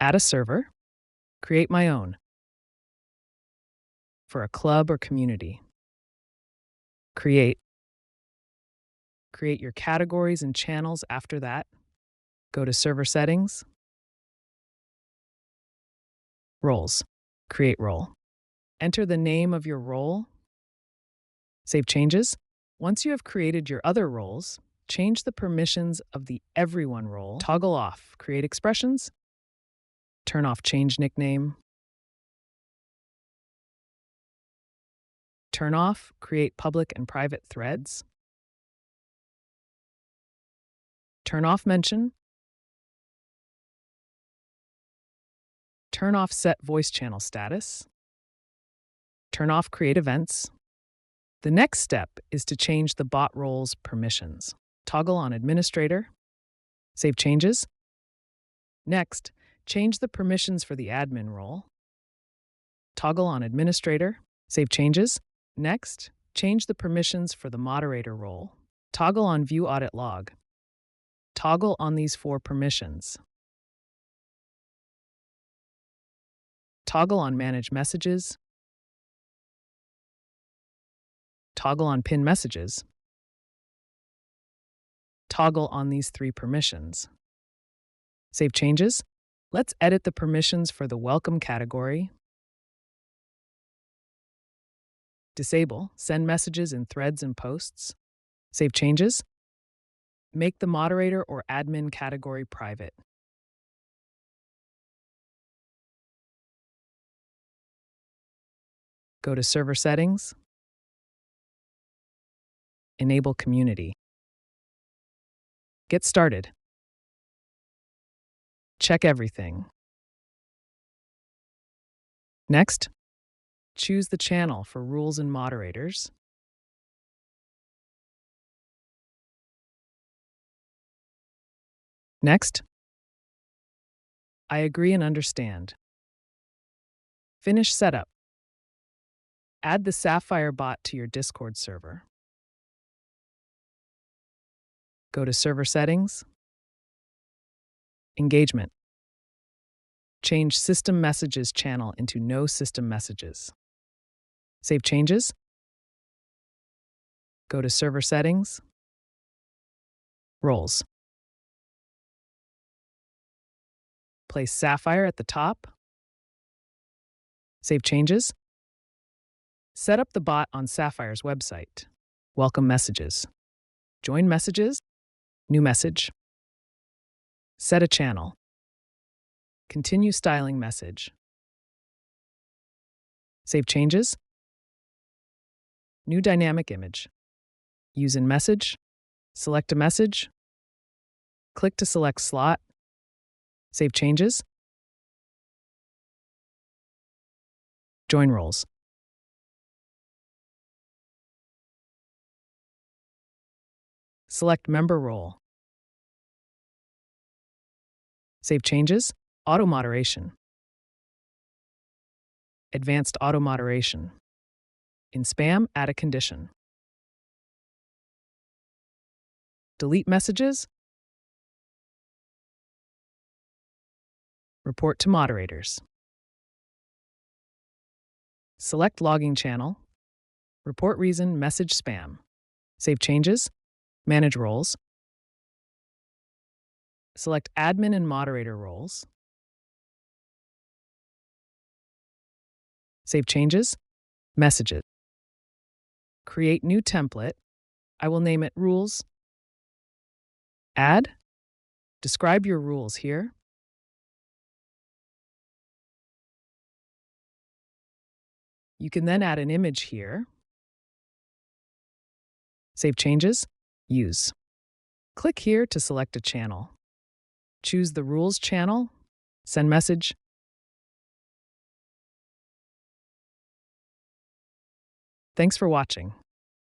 Add a server. Create my own for a club or community. Create. Create your categories and channels after that. Go to server settings. Roles. Create role. Enter the name of your role. Save changes. Once you have created your other roles, change the permissions of the Everyone role. Toggle off Create expressions. Turn off Change nickname. Turn off Create public and private threads. Turn off Mention. Turn off Set voice channel status. Turn off Create events. The next step is to change the bot role's permissions. Toggle on Administrator. Save changes. Next, change the permissions for the admin role. Toggle on Administrator. Save changes. Next, change the permissions for the moderator role. Toggle on View Audit Log. Toggle on these 4 permissions. Toggle on Manage Messages. Toggle on Pin Messages. Toggle on these 3 permissions. Save changes. Let's edit the permissions for the Welcome category. Disable Send messages in threads and posts. Save changes. Make the moderator or admin category private. Go to Server Settings. Enable Community. Get started. Check everything. Next, choose the channel for rules and moderators. Next, I agree and understand. Finish setup. Add the Sapphire bot to your Discord server. Go to Server Settings. Engagement. Change System Messages channel into No System Messages. Save changes. Go to Server Settings. Roles. Place Sapphire at the top. Save changes. Set up the bot on Sapphire's website. Welcome messages. Join messages. New message. Set a channel. Continue styling message. Save changes. New dynamic image. Use in message. Select a message. Click to select slot. Save changes. Join roles. Select member role. Save changes. Auto moderation. Advanced auto moderation. In spam, add a condition. Delete messages. Report to moderators. Select logging channel. Report reason, message spam. Save changes. Manage roles. Select admin and moderator roles. Save changes. Messages. Create new template. I will name it Rules. Add. Describe your rules here. You can then add an image here. Save changes. Use. Click here to select a channel. Choose the Rules channel. Send message. Thanks for watching.